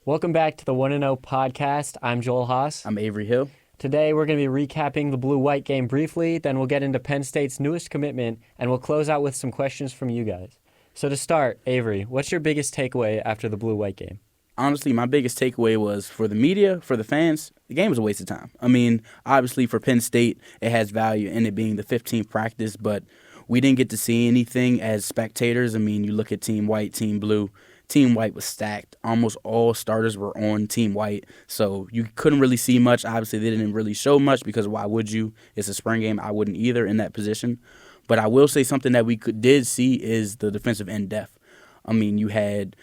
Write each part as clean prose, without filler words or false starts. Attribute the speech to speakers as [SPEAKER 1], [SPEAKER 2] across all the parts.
[SPEAKER 1] Welcome back to the 1-0 podcast. I'm Joel Haas.
[SPEAKER 2] I'm Avery Hill.
[SPEAKER 1] Today we're going to be recapping the blue-white game briefly, then we'll get into Penn State's newest commitment, and we'll close out with some questions from you guys. So to start, Avery, what's your biggest takeaway after the blue-white game?
[SPEAKER 2] Honestly, my biggest takeaway was for the media, for the fans, the game was a waste of time. I mean, obviously for Penn State, it has value in it being the 15th practice, but we didn't get to see anything as spectators. I mean, you look at Team White, Team Blue. Team White was stacked. Almost all starters were on Team White, so you couldn't really see much. Obviously, they didn't really show much because why would you? It's a spring game. I wouldn't either in that position. But I will say something that we did see is the defensive end depth. I mean, you had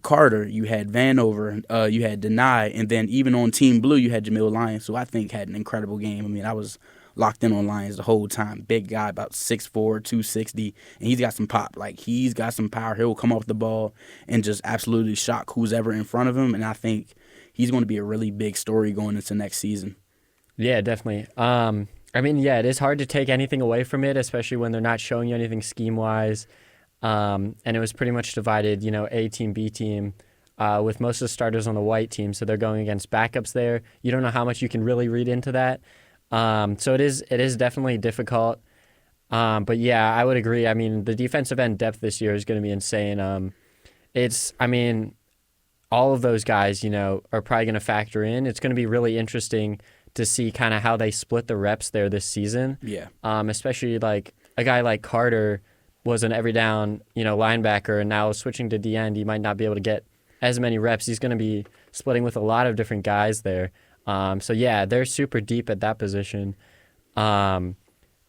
[SPEAKER 2] Carter, you had Vanover, you had Deny, and then even on Team Blue, you had Jamil Lyons, who I think had an incredible game. I mean, I was locked in on Lyons the whole time. Big guy, about 6'4", 260, and he's got some pop. Like, he's got some power. He'll come off the ball and just absolutely shock who's ever in front of him, and I think he's going to be a really big story going into next season.
[SPEAKER 1] Yeah, definitely. It is hard to take anything away from it, especially when they're not showing you anything scheme-wise. And it was pretty much divided, A team, B team, with most of the starters on the white team. So they're going against backups there. You don't know how much you can really read into that. So it is definitely difficult. But yeah, I would agree. I mean, the defensive end depth this year is going to be insane. All of those guys, are probably going to factor in. It's going to be really interesting to see kind of how they split the reps there this season.
[SPEAKER 2] Yeah.
[SPEAKER 1] Especially like a guy like Carter was an every down, linebacker, and now switching to D end, he might not be able to get as many reps. He's going to be splitting with a lot of different guys there. They're super deep at that position. Another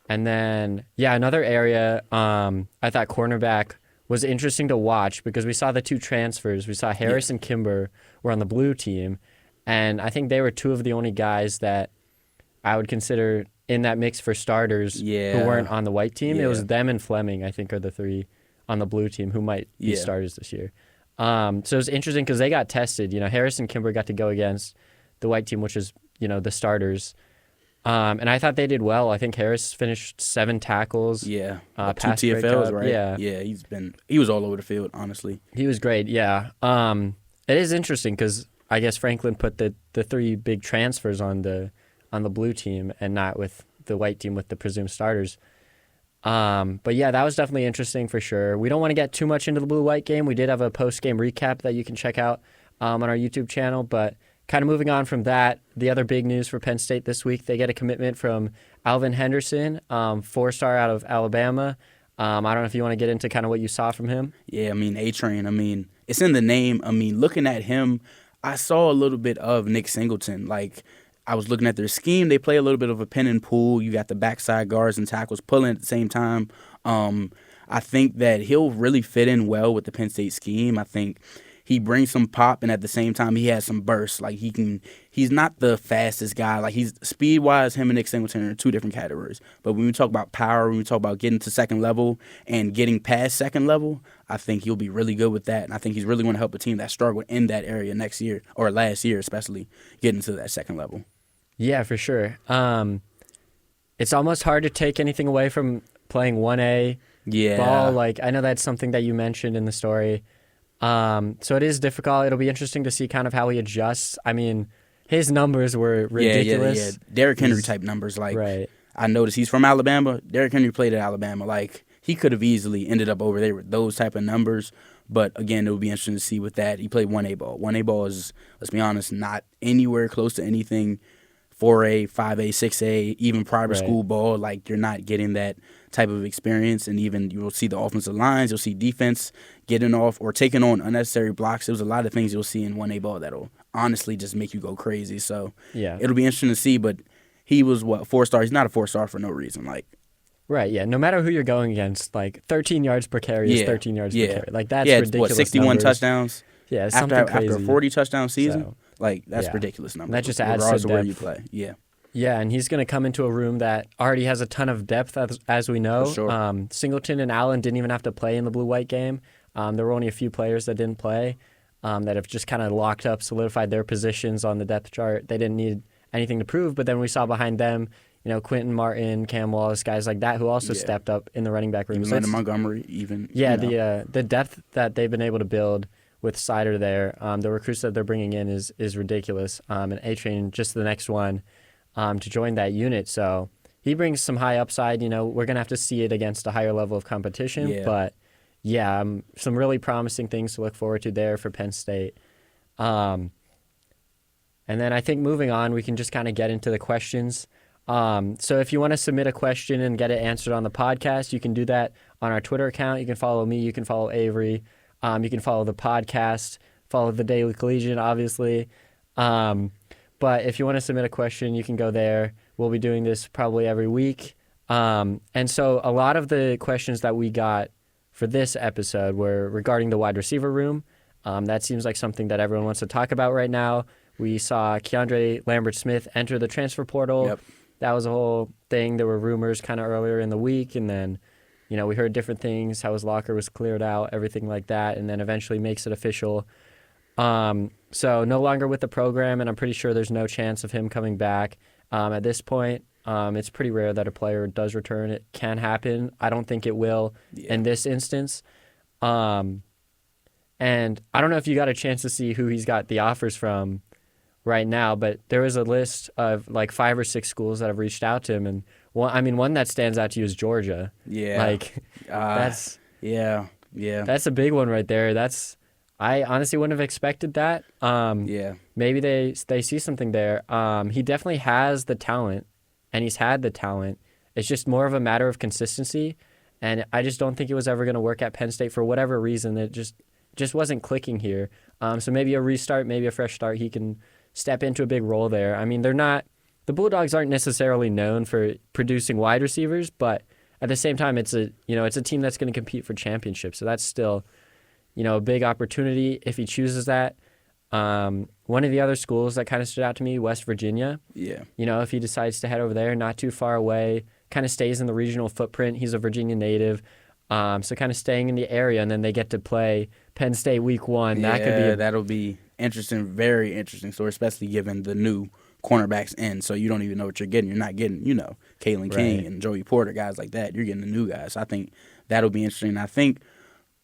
[SPEAKER 1] area, I thought cornerback was interesting to watch because we saw the two transfers. We saw Harris and Kimber were on the blue team, and I think they were two of the only guys that I would consider in that mix for starters who weren't on the white team. It was them and Fleming, I think, are the three on the blue team who might be starters this year. So it was interesting because they got tested. Harris and Kimber got to go against the white team, which is, the starters. And I thought they did well. I think Harris finished 7 tackles.
[SPEAKER 2] Yeah. 2
[SPEAKER 1] pass
[SPEAKER 2] TFLs,
[SPEAKER 1] breakup.
[SPEAKER 2] right?
[SPEAKER 1] Yeah.
[SPEAKER 2] Yeah, he was all over the field, honestly.
[SPEAKER 1] He was great, yeah. It is interesting because I guess Franklin put the 3 big transfers on the blue team and not with the white team with the presumed starters. That was definitely interesting for sure. We don't want to get too much into the blue-white game. We did have a post-game recap that you can check out on our YouTube channel, but kind of moving on from that, the other big news for Penn State this week, they get a commitment from Alvin Henderson, 4-star out of Alabama. I don't know if you want to get into kind of what you saw from him.
[SPEAKER 2] Yeah, A-Train. It's in the name. Looking at him, I saw a little bit of Nick Singleton. Like, I was looking at their scheme. They play a little bit of a pin and pull. You got the backside guards and tackles pulling at the same time. I think that he'll really fit in well with the Penn State scheme. I think he brings some pop, and at the same time, he has some bursts. Like, he's not the fastest guy. Like, he's speed-wise, him and Nick Singleton are 2 different categories. But when we talk about power, when we talk about getting to second level and getting past second level, I think he'll be really good with that. And I think he's really going to help a team that struggled in that area next year, or last year especially, getting to that second level.
[SPEAKER 1] Yeah, for sure. It's almost hard to take anything away from playing 1A ball. Like, I know that's something that you mentioned in the story. So it is difficult. It'll be interesting to see kind of how he adjusts. His numbers were ridiculous.
[SPEAKER 2] Yeah. Derrick Henry type numbers. Like,
[SPEAKER 1] right.
[SPEAKER 2] I noticed he's from Alabama. Derrick Henry played at Alabama. Like, he could have easily ended up over there with those type of numbers. But, again, it would be interesting to see with that. He played 1A ball. 1A ball is, let's be honest, not anywhere close to anything 4A, 5A, 6A, even private school ball. Like, you're not getting that type of experience. And even you'll see the offensive lines, you'll see defense getting off or taking on unnecessary blocks. There's a lot of things you'll see in 1A ball that'll honestly just make you go crazy. So it'll be interesting to see. But he was, 4-star? He's not a 4-star for no reason. Like,
[SPEAKER 1] right, yeah. No matter who you're going against, like 13 yards per carry is 13 yards per carry. Like, that's ridiculous.
[SPEAKER 2] 61
[SPEAKER 1] numbers.
[SPEAKER 2] touchdowns?
[SPEAKER 1] Yeah, something crazy.
[SPEAKER 2] After a 40-touchdown season? That's ridiculous numbers.
[SPEAKER 1] That just adds to
[SPEAKER 2] regardless of where
[SPEAKER 1] depth.
[SPEAKER 2] you play. Yeah.
[SPEAKER 1] Yeah, and he's going to come into a room that already has a ton of depth, as we know.
[SPEAKER 2] For sure.
[SPEAKER 1] Singleton and Allen didn't even have to play in the blue-white game. There were only a few players that didn't play that have just kind of locked up, solidified their positions on the depth chart. They didn't need anything to prove, but then we saw behind them, Quentin Martin, Cam Wallace, guys like that who also stepped up in the running back room.
[SPEAKER 2] Even Landon Montgomery, even.
[SPEAKER 1] Yeah, the depth that they've been able to build with Sider there. The recruits that they're bringing in is ridiculous. And A-Train, just the next one to join that unit. So he brings some high upside. You know, we're going to have to see it against a higher level of competition.
[SPEAKER 2] Yeah.
[SPEAKER 1] But, yeah, some really promising things to look forward to there for Penn State. And then I think moving on, we can just kind of get into the questions. So if you want to submit a question and get it answered on the podcast, you can do that on our Twitter account. You can follow me. You can follow Avery. You can follow the podcast, follow the Daily Collegian, obviously. But if you want to submit a question, you can go there. We'll be doing this probably every week. And so a lot of the questions that we got for this episode were regarding the wide receiver room. That seems like something that everyone wants to talk about right now. We saw Keandre Lambert-Smith enter the transfer portal.
[SPEAKER 2] Yep.
[SPEAKER 1] That was a whole thing. There were rumors kind of earlier in the week, and then, you know, we heard different things, how his locker was cleared out, everything like that, and then eventually makes it official. So no longer with the program, and I'm pretty sure there's no chance of him coming back at this point. It's pretty rare that a player does return. It can happen. I don't think it will in this instance. And I don't know if you got a chance to see who he's got the offers from right now, but there was a list of like 5 or 6 schools that have reached out to him, and one that stands out to you is Georgia.
[SPEAKER 2] Yeah,
[SPEAKER 1] like that's that's a big one right there. I honestly wouldn't have expected that. Maybe they see something there. He definitely has the talent, and he's had the talent. It's just more of a matter of consistency, and I just don't think it was ever going to work at Penn State for whatever reason. It just wasn't clicking here. So maybe a restart, maybe a fresh start. He can step into a big role there. I mean, the Bulldogs aren't necessarily known for producing wide receivers, but at the same time, it's a team that's going to compete for championships. So that's still, a big opportunity if he chooses that. One of the other schools that kind of stood out to me, West Virginia.
[SPEAKER 2] Yeah.
[SPEAKER 1] If he decides to head over there, not too far away, kind of stays in the regional footprint. He's a Virginia native. So kind of staying in the area, and then they get to play Penn State week 1.
[SPEAKER 2] That'll be interesting, very interesting. So especially given the new cornerbacks in, so you don't even know what you're getting. You're not getting, Kalen King and Joey Porter, guys like that. You're getting the new guys. So I think that'll be interesting. I think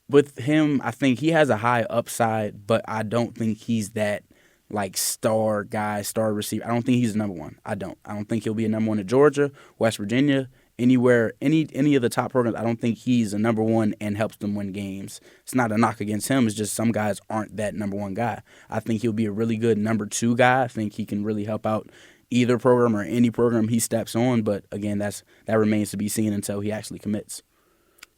[SPEAKER 2] with him, I think he has a high upside, but I don't think he's that like star guy, star receiver. I don't think he's the number one. I don't think he'll be a number one at Georgia, West Virginia, anywhere, any of the top programs. I don't think he's a number one and helps them win games. It's not a knock against him. It's just some guys aren't that number one guy. I think he'll be a really good number 2 guy. I think he can really help out either program or any program he steps on. But again, that remains to be seen until he actually commits.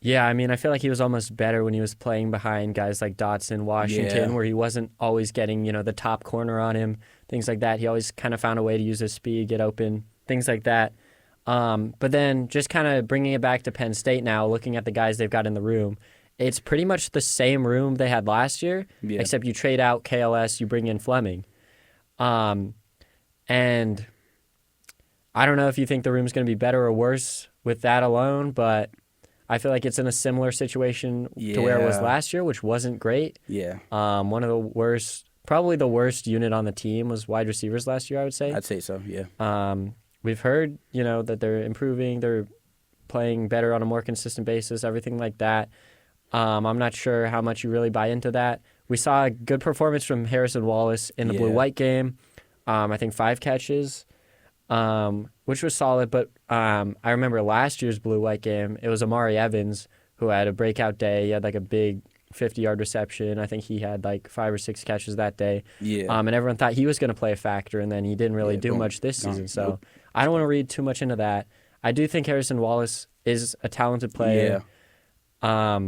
[SPEAKER 1] Yeah, I mean, I feel like he was almost better when he was playing behind guys like Dotson, Washington, where he wasn't always getting, the top corner on him, things like that. He always kind of found a way to use his speed, get open, things like that. But then just kind of bringing it back to Penn State now, looking at the guys they've got in the room, it's pretty much the same room they had last year, except you trade out KLS, you bring in Fleming. And I don't know if you think the room's going to be better or worse with that alone, but I feel like it's in a similar situation to where it was last year, which wasn't great.
[SPEAKER 2] Yeah.
[SPEAKER 1] One of the worst, probably the worst unit on the team was wide receivers last year, I would say.
[SPEAKER 2] I'd say so, yeah.
[SPEAKER 1] We've heard, that they're improving, they're playing better on a more consistent basis, everything like that. I'm not sure how much you really buy into that. We saw a good performance from Harrison Wallace in the blue-white game. I think 5 catches, which was solid. But I remember last year's blue-white game, it was Amari Evans who had a breakout day. He had like a big 50-yard reception. I think he had like 5 or 6 catches that day.
[SPEAKER 2] Yeah.
[SPEAKER 1] And everyone thought he was going to play a factor, and then he didn't really do much this season. So I don't want to read too much into that. I do think Harrison Wallace is a talented player. Yeah.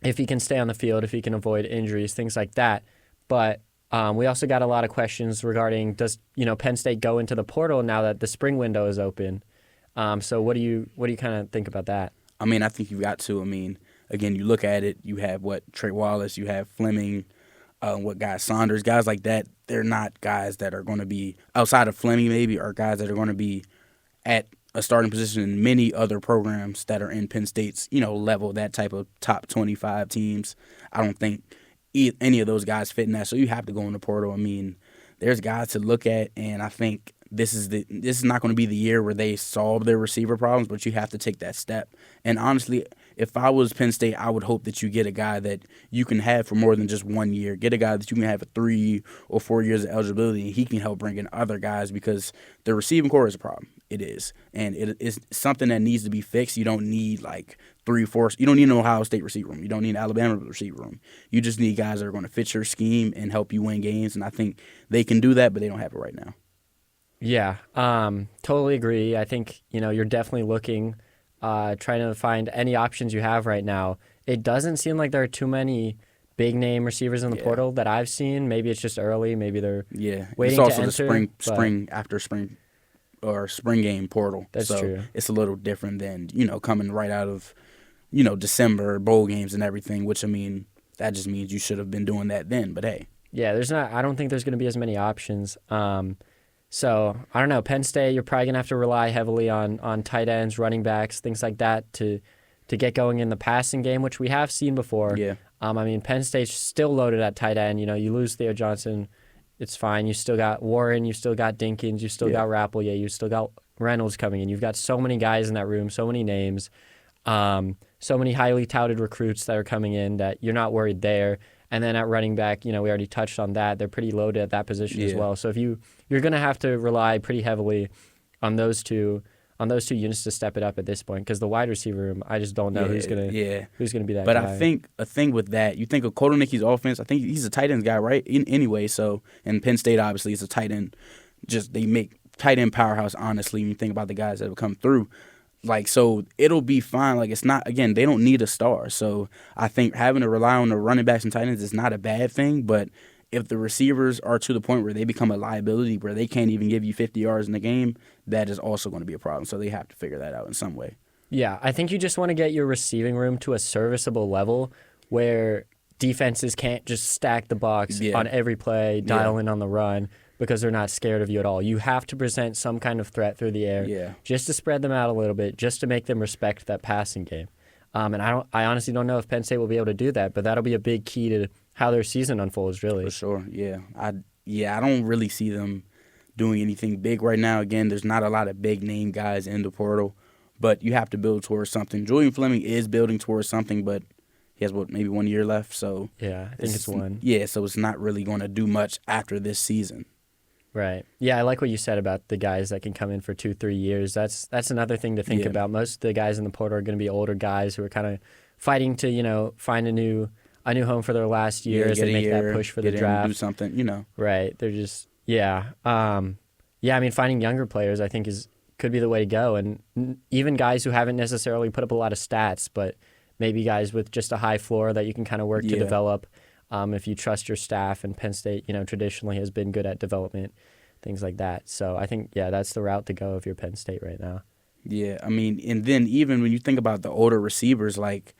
[SPEAKER 1] If he can stay on the field, if he can avoid injuries, things like that. But we also got a lot of questions regarding does Penn State go into the portal now that the spring window is open? So what do you kind of think about that?
[SPEAKER 2] I mean, I think you've got to. I mean, again, you look at it. You have Trey Wallace. You have Fleming. Saunders, guys like that. They're not guys that are going to be outside of Fleming. Maybe are guys that are going to be at a starting position in many other programs that are in Penn State's level. That type of top 25 teams. I don't think any of those guys fit in that. So you have to go in the portal. I mean, there's guys to look at, and I think this is not going to be the year where they solve their receiver problems, but you have to take that step. And honestly, if I was Penn State, I would hope that you get a guy that you can have for more than just 1 year. Get a guy that you can have for 3 or 4 years of eligibility, and he can help bring in other guys because the receiving core is a problem. It is. And it is something that needs to be fixed. You don't need like 3-4. You don't need an Ohio State receiver room. You don't need an Alabama receiver room. You just need guys that are going to fit your scheme and help you win games. And I think they can do that, but they don't have it right now.
[SPEAKER 1] Yeah, totally agree. I think, you're definitely looking, trying to find any options you have right now. It doesn't seem like there are too many big name receivers in the portal that I've seen. Maybe it's just early. Maybe they're waiting
[SPEAKER 2] it's also
[SPEAKER 1] to enter.
[SPEAKER 2] Spring game portal.
[SPEAKER 1] That's true.
[SPEAKER 2] It's a little different than, coming right out of, December bowl games and everything, which, I mean, that just means you should have been doing that then. But, hey.
[SPEAKER 1] Yeah, I don't think there's going to be as many options. So, I don't know. Penn State, you're probably going to have to rely heavily on tight ends, running backs, things like that to get going in the passing game, which we have seen before.
[SPEAKER 2] Yeah.
[SPEAKER 1] Penn State's still loaded at tight end. You lose Theo Johnson, it's fine. You still got Warren, you still got Dinkins, you still got Rappelier, you still got Reynolds coming in. You've got so many guys in that room, so many names, so many highly touted recruits that are coming in that you're not worried there. And then at running back, we already touched on that. They're pretty loaded at that position as well. So if you're going to have to rely pretty heavily on those two units to step it up at this point, because the wide receiver room, I just don't know who's gonna be that
[SPEAKER 2] but
[SPEAKER 1] guy.
[SPEAKER 2] I think a thing with that, you think of Kotelnicki's offense. I think he's a tight end guy, right? Anyway, so and Penn State obviously is a tight end. Just they make tight end powerhouse. Honestly, when you think about the guys that have come through, like so, it'll be fine. Like it's not again, they don't need a star. So I think having to rely on the running backs and tight ends is not a bad thing, but if the receivers are to the point where they become a liability, where they can't even give you 50 yards in the game, that is also going to be a problem. So they have to figure that out in some way.
[SPEAKER 1] Yeah, I think you just want to get your receiving room to a serviceable level where defenses can't just stack the box on every play, dial in on the run, because they're not scared of you at all. You have to present some kind of threat through the air just to spread them out a little bit, just to make them respect that passing game. And I honestly don't know if Penn State will be able to do that, but that'll be a big key to how their season unfolds, really.
[SPEAKER 2] For sure, yeah. I don't really see them doing anything big right now. Again, there's not a lot of big-name guys in the portal, but you have to build towards something. Julian Fleming is building towards something, but he has, maybe 1 year left? So
[SPEAKER 1] yeah, I think it's one.
[SPEAKER 2] Yeah, so it's not really going to do much after this season.
[SPEAKER 1] Right. Yeah, I like what you said about the guys that can come in for 2-3 years. That's another thing to think about. Most of the guys in the portal are going to be older guys who are kind of fighting to, find a new home for their last year as they make that push for the draft.
[SPEAKER 2] Do something,
[SPEAKER 1] Right. They're just finding younger players I think could be the way to go, and even guys who haven't necessarily put up a lot of stats, but maybe guys with just a high floor that you can kind of work to develop. If you trust your staff, and Penn State, traditionally has been good at development, things like that. So I think, that's the route to go if you're Penn State right now.
[SPEAKER 2] Yeah, and then even when you think about the older receivers, like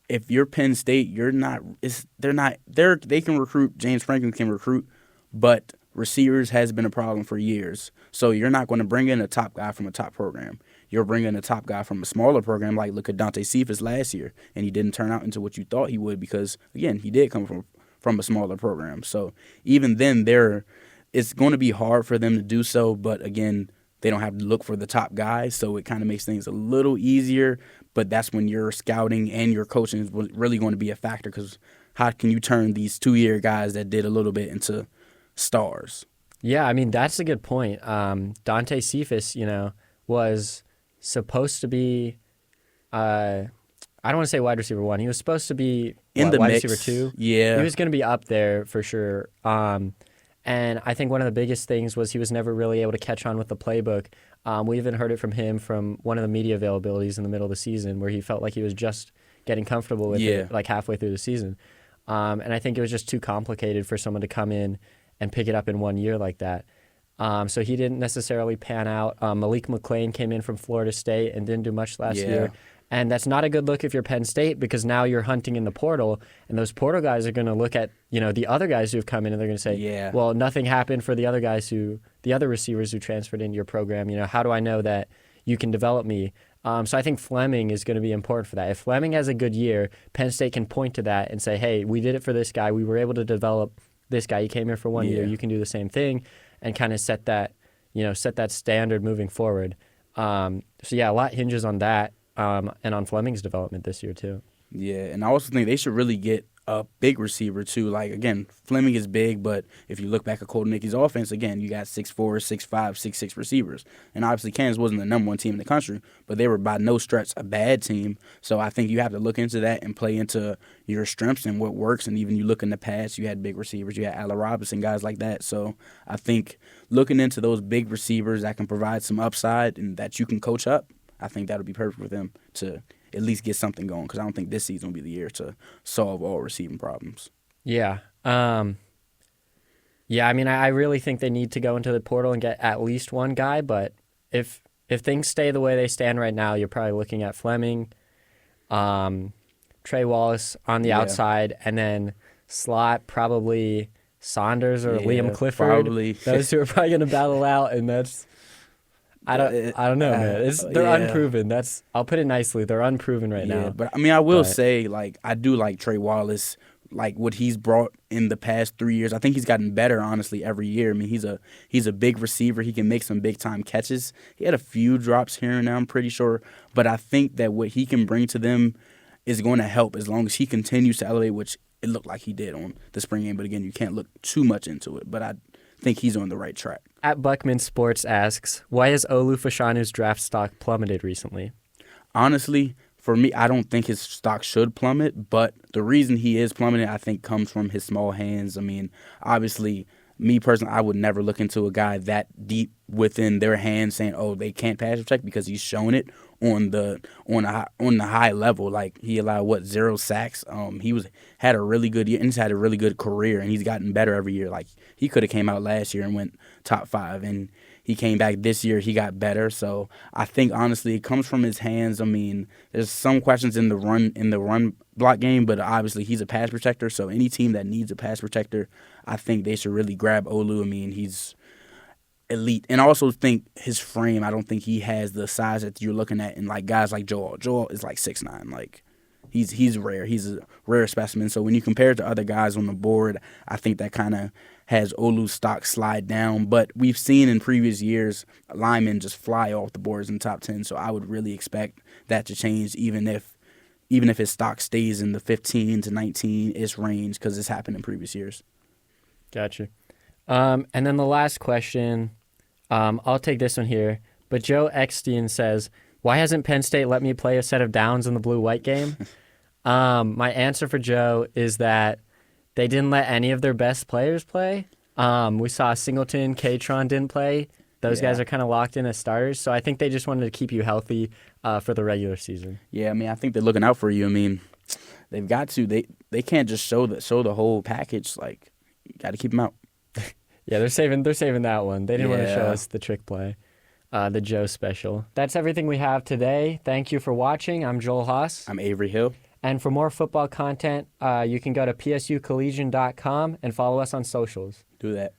[SPEAKER 2] if you're Penn State, they can recruit, James Franklin can recruit, but receivers has been a problem for years. So you're not going to bring in a top guy from a top program. You're bringing a top guy from a smaller program, like look at Dante Cephas last year, and he didn't turn out into what you thought he would because, again, he did come from a smaller program. So even then, it's going to be hard for them to do so, but again, they don't have to look for the top guys, so it kind of makes things a little easier, but that's when your scouting and your coaching is really going to be a factor, because how can you turn these 2-year guys that did a little bit into stars?
[SPEAKER 1] Yeah, that's a good point. Dante Cephas, was supposed to be I don't want to say wide receiver 1. He was supposed to be
[SPEAKER 2] in the
[SPEAKER 1] wide
[SPEAKER 2] mix.
[SPEAKER 1] receiver 2.
[SPEAKER 2] Yeah.
[SPEAKER 1] He was going to be up there for sure. And I think one of the biggest things was he was never really able to catch on with the playbook. We even heard it from him from one of the media availabilities in the middle of the season where he felt like he was just getting comfortable with it like halfway through the season. And I think it was just too complicated for someone to come in and pick it up in 1 year like that. So he didn't necessarily pan out. Malik McClain came in from Florida State and didn't do much last year. And that's not a good look if you're Penn State, because now you're hunting in the portal, and those portal guys are going to look at, the other guys who've come in, and they're going to say, well, nothing happened for the other receivers who transferred into your program. How do I know that you can develop me? So I think Fleming is going to be important for that. If Fleming has a good year, Penn State can point to that and say, hey, we did it for this guy. We were able to develop this guy. He came here for 1 year. You can do the same thing, and kind of set that standard moving forward. A lot hinges on that. and on Fleming's development this year too.
[SPEAKER 2] Yeah, and I also think they should really get a big receiver too. Like again, Fleming is big, but if you look back at Colton Nicky's offense, again, you got 6'4", 6'5", 6'6" receivers. And obviously Kansas wasn't the number one team in the country, but they were by no stretch a bad team. So I think you have to look into that and play into your strengths and what works. And even you look in the past, you had big receivers, you had Allen Robinson, guys like that. So I think looking into those big receivers that can provide some upside and that you can coach up, I think that would be perfect for them to at least get something going, because I don't think this season will be the year to solve all receiving problems.
[SPEAKER 1] Yeah. Yeah, I mean, I really think they need to go into the portal and get at least one guy, but if things stay the way they stand right now, you're probably looking at Fleming, Trey Wallace on the outside, and then slot probably Saunders or Liam Clifford.
[SPEAKER 2] Probably.
[SPEAKER 1] Those two are probably going to battle out, and that's I don't know, man. They're unproven. I'll put it nicely. They're unproven right now.
[SPEAKER 2] But I mean, I will say, like, I do like Trey Wallace, like what he's brought in the past 3 years. I think he's gotten better, honestly, every year. I mean, he's a big receiver. He can make some big time catches. He had a few drops here and there, I'm pretty sure. But I think that what he can bring to them is going to help as long as he continues to elevate, which it looked like he did on the spring game. But again, you can't look too much into it. But I think he's on the right track.
[SPEAKER 1] At Buckman Sports asks, why has Olu Fashanu's draft stock plummeted recently?
[SPEAKER 2] Honestly, for me, I don't think his stock should plummet, but the reason he is plummeting, I think, comes from his small hands. I mean, obviously, me personally, I would never look into a guy that deep within their hands saying, "Oh, they can't pass protect," because he's shown it on the high level. Like, he allowed 0 sacks. Had a really good year and he's had a really good career, and he's gotten better every year. Like, he could have came out last year and went top 5, and he came back this year. He got better. So I think, honestly, it comes from his hands. I mean, there's some questions in the run block game, but obviously he's a pass protector. So any team that needs a pass protector, I think they should really grab Olu. I mean, he's elite. And I also think his frame, I don't think he has the size that you're looking at in, like, guys like Joel. Joel is like 6'9". Like, he's rare. He's a rare specimen. So when you compare it to other guys on the board, I think that kind of has Olu's stock slide down. But we've seen in previous years linemen just fly off the boards in the top 10. So I would really expect that to change, even if his stock stays in the 15 to 19-ish range, because it's happened in previous years.
[SPEAKER 1] Gotcha. And then the last question, I'll take this one here. But Joe Eckstein says, why hasn't Penn State let me play a set of downs in the blue-white game? My answer for Joe is that they didn't let any of their best players play. We saw Singleton, Katron didn't play. Those guys are kind of locked in as starters. So I think they just wanted to keep you healthy for the regular season. Yeah,
[SPEAKER 2] I mean, I think they're looking out for you. I mean, they've got to. They can't just show the whole package. Like, you got to keep them out.
[SPEAKER 1] Yeah, they're saving that one. They didn't want to show us the trick play, the Joe special. That's everything we have today. Thank you for watching. I'm Joel Haas.
[SPEAKER 2] I'm Avery Hill.
[SPEAKER 1] And for more football content, you can go to psucollegian.com and follow us on socials.
[SPEAKER 2] Do that.